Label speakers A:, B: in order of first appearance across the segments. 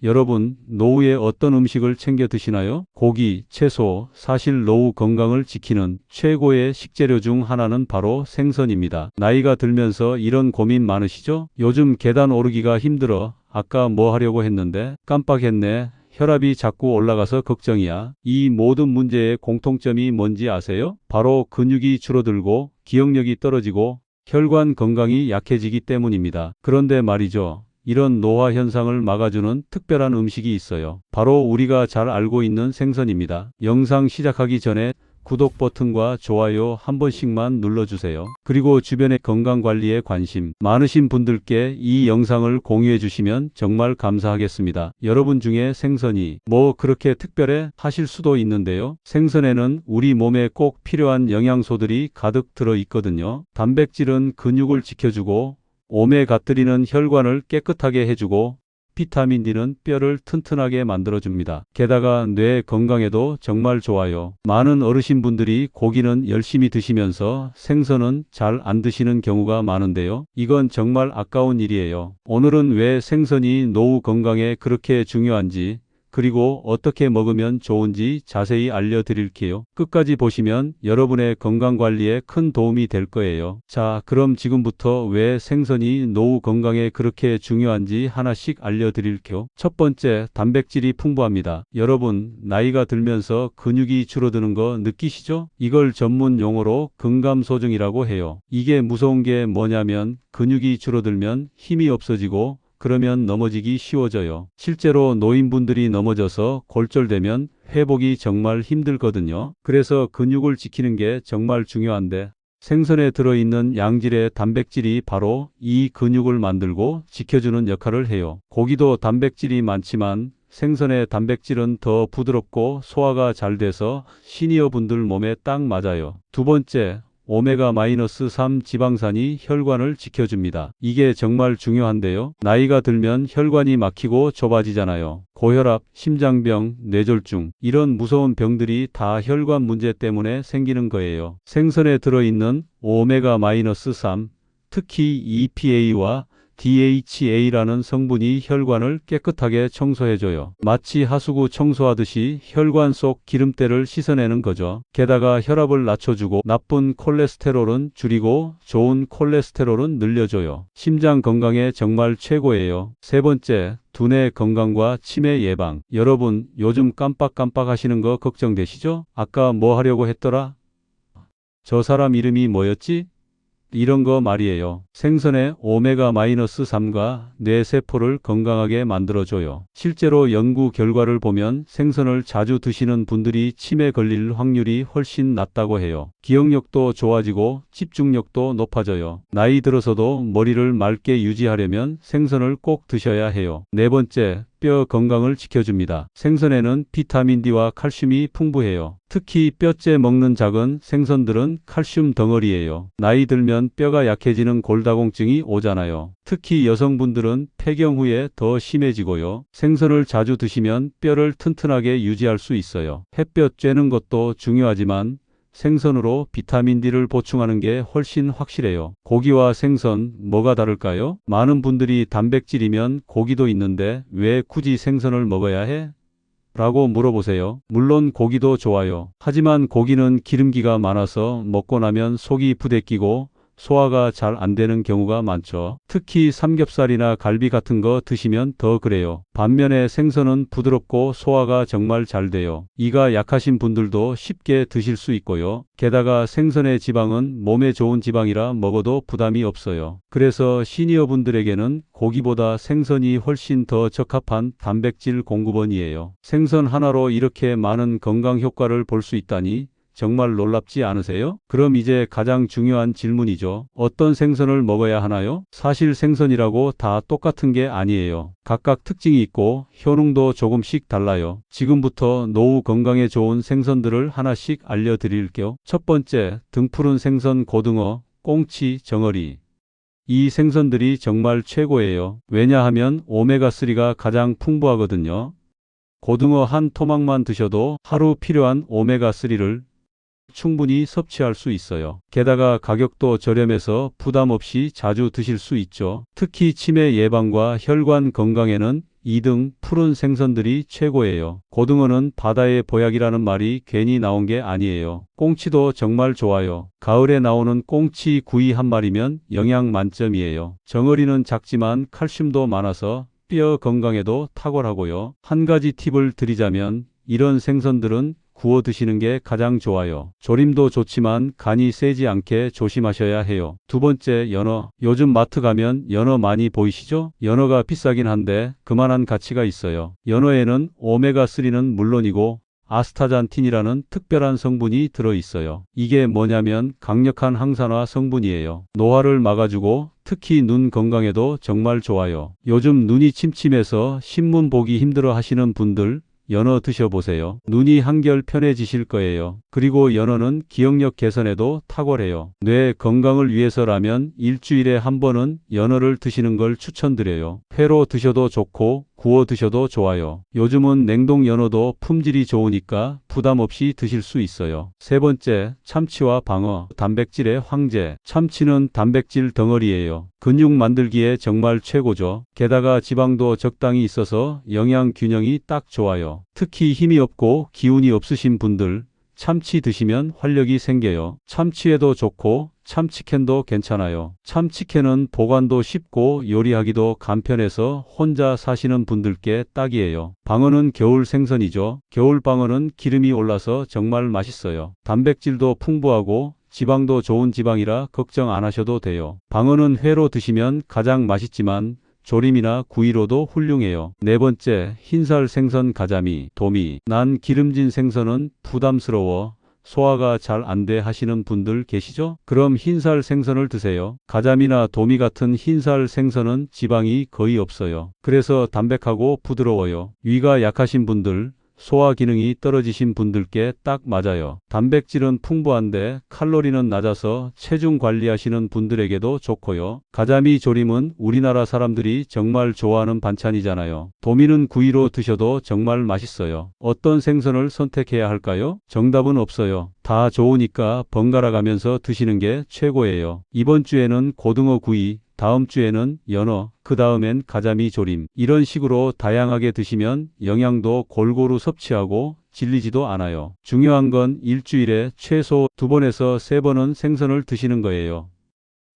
A: 여러분, 노후에 어떤 음식을 챙겨 드시나요? 고기, 채소, 사실 노후 건강을 지키는 최고의 식재료 중 하나는 바로 생선입니다. 나이가 들면서 이런 고민 많으시죠? 요즘 계단 오르기가 힘들어. 아까 뭐 하려고 했는데 깜빡했네. 혈압이 자꾸 올라가서 걱정이야. 이 모든 문제의 공통점이 뭔지 아세요? 바로 근육이 줄어들고 기억력이 떨어지고 혈관 건강이 약해지기 때문입니다. 그런데 말이죠. 이런 노화 현상을 막아주는 특별한 음식이 있어요. 바로 우리가 잘 알고 있는 생선입니다. 영상 시작하기 전에 구독 버튼과 좋아요 한 번씩만 눌러주세요. 그리고 주변의 건강관리에 관심 많으신 분들께 이 영상을 공유해 주시면 정말 감사하겠습니다. 여러분 중에 생선이 뭐 그렇게 특별해 하실 수도 있는데요. 생선에는 우리 몸에 꼭 필요한 영양소들이 가득 들어 있거든요. 단백질은 근육을 지켜주고 오메가3는 혈관을 깨끗하게 해주고 비타민 D는 뼈를 튼튼하게 만들어줍니다. 게다가 뇌 건강에도 정말 좋아요. 많은 어르신분들이 고기는 열심히 드시면서 생선은 잘 안 드시는 경우가 많은데요. 이건 정말 아까운 일이에요. 오늘은 왜 생선이 노후 건강에 그렇게 중요한지 그리고 어떻게 먹으면 좋은지 자세히 알려드릴게요. 끝까지 보시면 여러분의 건강관리에 큰 도움이 될 거예요. 자, 그럼 지금부터 왜 생선이 노후 건강에 그렇게 중요한지 하나씩 알려드릴게요. 첫 번째, 단백질이 풍부합니다. 여러분, 나이가 들면서 근육이 줄어드는 거 느끼시죠? 이걸 전문 용어로 근감소증이라고 해요. 이게 무서운 게 뭐냐면 근육이 줄어들면 힘이 없어지고 그러면 넘어지기 쉬워져요. 실제로 노인분들이 넘어져서 골절되면 회복이 정말 힘들거든요. 그래서 근육을 지키는 게 정말 중요한데 생선에 들어있는 양질의 단백질이 바로 이 근육을 만들고 지켜주는 역할을 해요. 고기도 단백질이 많지만 생선의 단백질은 더 부드럽고 소화가 잘 돼서 시니어분들 몸에 딱 맞아요. 두 번째, 오메가-3 지방산이 혈관을 지켜줍니다. 이게 정말 중요한데요. 나이가 들면 혈관이 막히고 좁아지잖아요. 고혈압, 심장병, 뇌졸중 이런 무서운 병들이 다 혈관 문제 때문에 생기는 거예요. 생선에 들어있는 오메가-3 특히 EPA와 DHA라는 성분이 혈관을 깨끗하게 청소해줘요. 마치 하수구 청소하듯이 혈관 속 기름때를 씻어내는 거죠. 게다가 혈압을 낮춰주고 나쁜 콜레스테롤은 줄이고 좋은 콜레스테롤은 늘려줘요. 심장 건강에 정말 최고예요. 세 번째, 두뇌 건강과 치매 예방. 여러분, 요즘 깜빡깜빡 하시는 거 걱정되시죠? 아까 뭐 하려고 했더라? 저 사람 이름이 뭐였지? 이런 거 말이에요. 생선의 오메가-3가 뇌세포를 건강하게 만들어줘요. 실제로 연구 결과를 보면 생선을 자주 드시는 분들이 치매 걸릴 확률이 훨씬 낮다고 해요. 기억력도 좋아지고 집중력도 높아져요. 나이 들어서도 머리를 맑게 유지하려면 생선을 꼭 드셔야 해요. 네 번째, 뼈 건강을 지켜줍니다. 생선에는 비타민 D와 칼슘이 풍부해요. 특히 뼈째 먹는 작은 생선들은 칼슘 덩어리예요. 나이 들면 뼈가 약해지는 골다공증이 오잖아요. 특히 여성분들은 폐경 후에 더 심해지고요. 생선을 자주 드시면 뼈를 튼튼하게 유지할 수 있어요. 햇볕 쬐는 것도 중요하지만 생선으로 비타민 D를 보충하는 게 훨씬 확실해요. 고기와 생선 뭐가 다를까요? 많은 분들이 단백질이면 고기도 있는데 왜 굳이 생선을 먹어야 해? 라고 물어보세요. 물론 고기도 좋아요. 하지만 고기는 기름기가 많아서 먹고 나면 속이 부대끼고 소화가 잘 안 되는 경우가 많죠. 특히 삼겹살이나 갈비 같은 거 드시면 더 그래요. 반면에 생선은 부드럽고 소화가 정말 잘 돼요. 이가 약하신 분들도 쉽게 드실 수 있고요. 게다가 생선의 지방은 몸에 좋은 지방이라 먹어도 부담이 없어요. 그래서 시니어분들에게는 고기보다 생선이 훨씬 더 적합한 단백질 공급원이에요. 생선 하나로 이렇게 많은 건강 효과를 볼 수 있다니 정말 놀랍지 않으세요? 그럼 이제 가장 중요한 질문이죠. 어떤 생선을 먹어야 하나요? 사실 생선이라고 다 똑같은 게 아니에요. 각각 특징이 있고 효능도 조금씩 달라요. 지금부터 노후 건강에 좋은 생선들을 하나씩 알려드릴게요. 첫 번째, 등푸른 생선 고등어, 꽁치, 정어리. 이 생선들이 정말 최고예요. 왜냐하면 오메가3가 가장 풍부하거든요. 고등어 한 토막만 드셔도 하루 필요한 오메가3를 충분히 섭취할 수 있어요. 게다가 가격도 저렴해서 부담 없이 자주 드실 수 있죠. 특히 치매 예방과 혈관 건강에는 2등 푸른 생선들이 최고예요. 고등어는 바다의 보약이라는 말이 괜히 나온 게 아니에요. 꽁치도 정말 좋아요. 가을에 나오는 꽁치 구이 한 마리면 영양 만점이에요. 정어리는 작지만 칼슘도 많아서 뼈 건강에도 탁월하고요. 한 가지 팁을 드리자면 이런 생선들은 구워 드시는 게 가장 좋아요. 조림도 좋지만 간이 세지 않게 조심하셔야 해요. 두 번째, 연어. 요즘 마트 가면 연어 많이 보이시죠? 연어가 비싸긴 한데 그만한 가치가 있어요. 연어에는 오메가3는 물론이고 아스타잔틴이라는 특별한 성분이 들어있어요. 이게 뭐냐면 강력한 항산화 성분이에요. 노화를 막아주고 특히 눈 건강에도 정말 좋아요. 요즘 눈이 침침해서 신문 보기 힘들어 하시는 분들 연어 드셔보세요. 눈이 한결 편해지실 거예요. 그리고 연어는 기억력 개선에도 탁월해요. 뇌 건강을 위해서라면 일주일에 한 번은 연어를 드시는 걸 추천드려요. 회로 드셔도 좋고 구워 드셔도 좋아요. 요즘은 냉동 연어도 품질이 좋으니까 부담 없이 드실 수 있어요. 세 번째, 참치와 방어. 단백질의 황제. 참치는 단백질 덩어리예요. 근육 만들기에 정말 최고죠. 게다가 지방도 적당히 있어서 영양 균형이 딱 좋아요. 특히 힘이 없고 기운이 없으신 분들 참치 드시면 활력이 생겨요. 참치에도 좋고 참치캔도 괜찮아요. 참치캔은 보관도 쉽고 요리하기도 간편해서 혼자 사시는 분들께 딱이에요. 방어는 겨울 생선이죠. 겨울 방어는 기름이 올라서 정말 맛있어요. 단백질도 풍부하고 지방도 좋은 지방이라 걱정 안 하셔도 돼요. 방어는 회로 드시면 가장 맛있지만 조림이나 구이로도 훌륭해요. 네 번째, 흰살 생선 가자미, 도미. 난 기름진 생선은 부담스러워. 소화가 잘 안 돼 하시는 분들 계시죠? 그럼 흰살 생선을 드세요. 가자미나 도미 같은 흰살 생선은 지방이 거의 없어요. 그래서 담백하고 부드러워요. 위가 약하신 분들, 소화 기능이 떨어지신 분들께 딱 맞아요. 단백질은 풍부한데 칼로리는 낮아서 체중 관리하시는 분들에게도 좋고요. 가자미 조림은 우리나라 사람들이 정말 좋아하는 반찬이잖아요. 도미는 구이로 드셔도 정말 맛있어요. 어떤 생선을 선택해야 할까요? 정답은 없어요. 다 좋으니까 번갈아 가면서 드시는 게 최고예요. 이번 주에는 고등어 구이, 다음 주에는 연어, 그 다음엔 가자미 조림. 이런 식으로 다양하게 드시면 영양도 골고루 섭취하고 질리지도 않아요. 중요한 건 일주일에 최소 2번에서 3번은 생선을 드시는 거예요.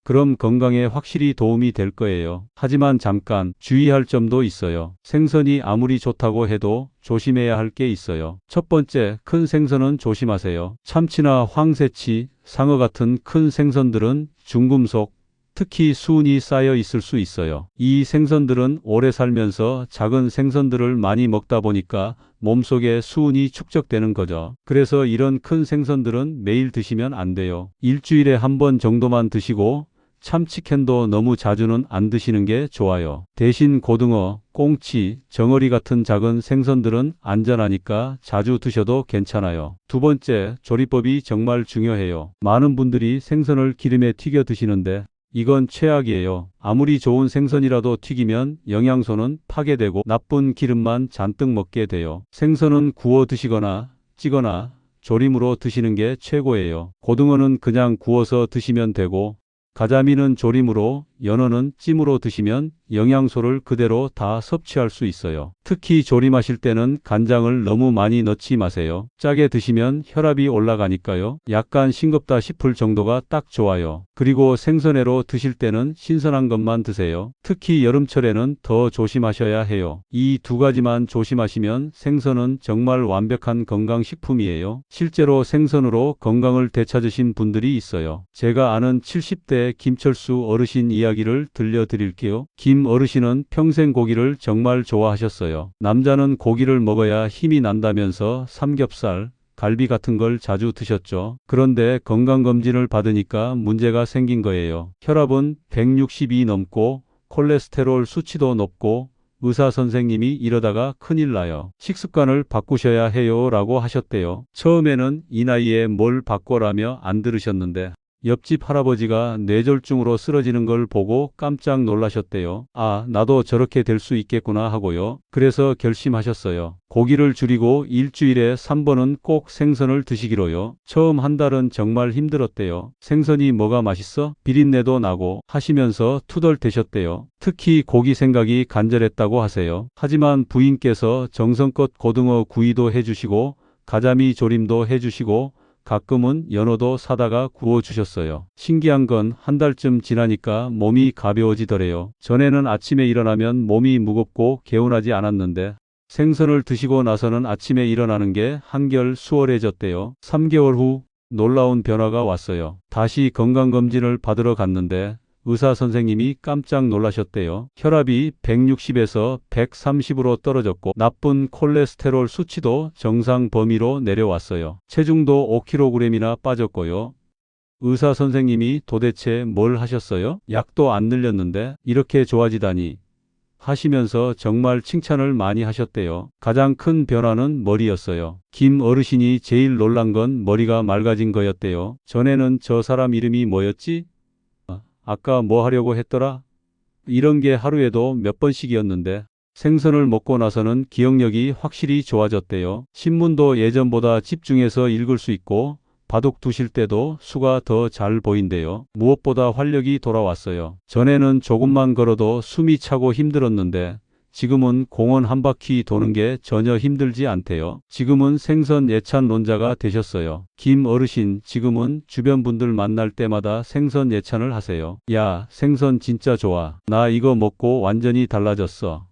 A: 그럼 건강에 확실히 도움이 될 거예요. 하지만 잠깐 주의할 점도 있어요. 생선이 아무리 좋다고 해도 조심해야 할 게 있어요. 첫 번째, 큰 생선은 조심하세요. 참치나 황새치, 상어 같은 큰 생선들은 중금속, 특히 수은이 쌓여 있을 수 있어요. 이 생선들은 오래 살면서 작은 생선들을 많이 먹다 보니까 몸속에 수은이 축적되는 거죠. 그래서 이런 큰 생선들은 매일 드시면 안 돼요. 일주일에 한 번 정도만 드시고 참치캔도 너무 자주는 안 드시는 게 좋아요. 대신 고등어, 꽁치, 정어리 같은 작은 생선들은 안전하니까 자주 드셔도 괜찮아요. 두 번째, 조리법이 정말 중요해요. 많은 분들이 생선을 기름에 튀겨 드시는데 이건 최악이에요. 아무리 좋은 생선이라도 튀기면 영양소는 파괴되고 나쁜 기름만 잔뜩 먹게 돼요. 생선은 구워 드시거나 찌거나 조림으로 드시는 게 최고예요. 고등어는 그냥 구워서 드시면 되고 가자미는 조림으로, 연어는 찜으로 드시면 영양소를 그대로 다 섭취할 수 있어요. 특히 조림하실 때는 간장을 너무 많이 넣지 마세요. 짜게 드시면 혈압이 올라가니까요. 약간 싱겁다 싶을 정도가 딱 좋아요. 그리고 생선회로 드실 때는 신선한 것만 드세요. 특히 여름철에는 더 조심하셔야 해요. 이 두 가지만 조심하시면 생선은 정말 완벽한 건강식품이에요. 실제로 생선으로 건강을 되찾으신 분들이 있어요. 제가 아는 70대 김철수 어르신 이야기를 들려드릴게요. 김 어르신은 평생 고기를 정말 좋아하셨어요. 남자는 고기를 먹어야 힘이 난다면서 삼겹살, 갈비 같은 걸 자주 드셨죠. 그런데 건강검진을 받으니까 문제가 생긴 거예요. 혈압은 160이 넘고 콜레스테롤 수치도 높고 의사 선생님이 이러다가 큰일 나요. 식습관을 바꾸셔야 해요 라고 하셨대요. 처음에는 이 나이에 뭘 바꿔라며 안 들으셨는데 옆집 할아버지가 뇌졸중으로 쓰러지는 걸 보고 깜짝 놀라셨대요. 아, 나도 저렇게 될 수 있겠구나 하고요. 그래서 결심하셨어요. 고기를 줄이고 일주일에 3번은 꼭 생선을 드시기로요. 처음 한 달은 정말 힘들었대요. 생선이 뭐가 맛있어? 비린내도 나고 하시면서 투덜대셨대요. 특히 고기 생각이 간절했다고 하세요. 하지만 부인께서 정성껏 고등어 구이도 해주시고 가자미 조림도 해주시고 가끔은 연어도 사다가 구워주셨어요. 신기한 건 한 달쯤 지나니까 몸이 가벼워지더래요. 전에는 아침에 일어나면 몸이 무겁고 개운하지 않았는데 생선을 드시고 나서는 아침에 일어나는 게 한결 수월해졌대요. 3개월 후 놀라운 변화가 왔어요. 다시 건강검진을 받으러 갔는데 의사 선생님이 깜짝 놀라셨대요. 혈압이 160에서 130으로 떨어졌고 나쁜 콜레스테롤 수치도 정상 범위로 내려왔어요. 체중도 5kg이나 빠졌고요. 의사 선생님이 도대체 뭘 하셨어요? 약도 안 늘렸는데 이렇게 좋아지다니 하시면서 정말 칭찬을 많이 하셨대요. 가장 큰 변화는 머리였어요. 김 어르신이 제일 놀란 건 머리가 맑아진 거였대요. 전에는 저 사람 이름이 뭐였지? 아까 뭐 하려고 했더라? 이런 게 하루에도 몇 번씩이었는데 생선을 먹고 나서는 기억력이 확실히 좋아졌대요. 신문도 예전보다 집중해서 읽을 수 있고 바둑 두실 때도 수가 더 잘 보인대요. 무엇보다 활력이 돌아왔어요. 전에는 조금만 걸어도 숨이 차고 힘들었는데 지금은 공원 한 바퀴 도는 게 전혀 힘들지 않대요. 지금은 생선 예찬론자가 되셨어요. 김 어르신 지금은 주변 분들 만날 때마다 생선 예찬을 하세요. 야, 생선 진짜 좋아. 나 이거 먹고 완전히 달라졌어.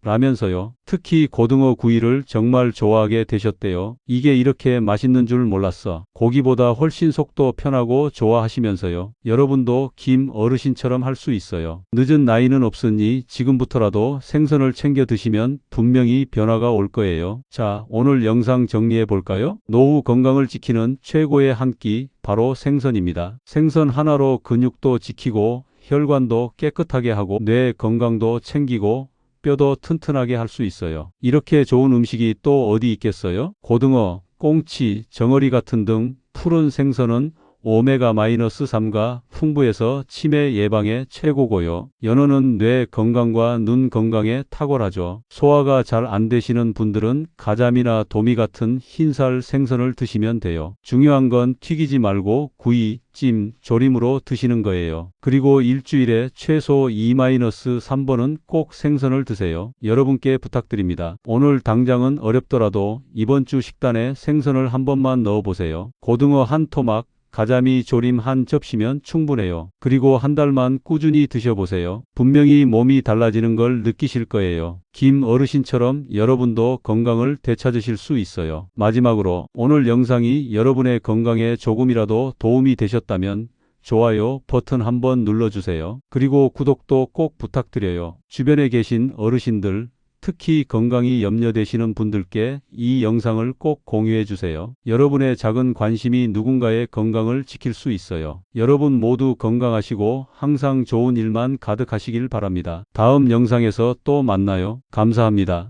A: 라면서요. 특히 고등어 구이를 정말 좋아하게 되셨대요. 이게 이렇게 맛있는 줄 몰랐어. 고기보다 훨씬 속도 편하고 좋아하시면서요. 여러분도 김 어르신처럼 할 수 있어요. 늦은 나이는 없으니 지금부터라도 생선을 챙겨 드시면 분명히 변화가 올 거예요. 자, 오늘 영상 정리해 볼까요? 노후 건강을 지키는 최고의 한 끼, 바로 생선입니다. 생선 하나로 근육도 지키고 혈관도 깨끗하게 하고 뇌 건강도 챙기고 뼈도 튼튼하게 할 수 있어요. 이렇게 좋은 음식이 또 어디 있겠어요? 고등어, 꽁치, 정어리 같은 등 푸른 생선은 오메가-3가 풍부해서 치매 예방에 최고고요. 연어는 뇌 건강과 눈 건강에 탁월하죠. 소화가 잘 안 되시는 분들은 가자미나 도미 같은 흰살 생선을 드시면 돼요. 중요한 건 튀기지 말고 구이, 찜, 조림으로 드시는 거예요. 그리고 일주일에 최소 2-3번은 꼭 생선을 드세요. 여러분께 부탁드립니다. 오늘 당장은 어렵더라도 이번 주 식단에 생선을 한 번만 넣어보세요. 고등어 한 토막, 가자미 조림 한 접시면 충분해요. 그리고 한 달만 꾸준히 드셔보세요. 분명히 몸이 달라지는 걸 느끼실 거예요. 김 어르신처럼 여러분도 건강을 되찾으실 수 있어요. 마지막으로 오늘 영상이 여러분의 건강에 조금이라도 도움이 되셨다면 좋아요 버튼 한번 눌러주세요. 그리고 구독도 꼭 부탁드려요. 주변에 계신 어르신들, 특히 건강이 염려되시는 분들께 이 영상을 꼭 공유해 주세요. 여러분의 작은 관심이 누군가의 건강을 지킬 수 있어요. 여러분 모두 건강하시고 항상 좋은 일만 가득하시길 바랍니다. 다음 영상에서 또 만나요. 감사합니다.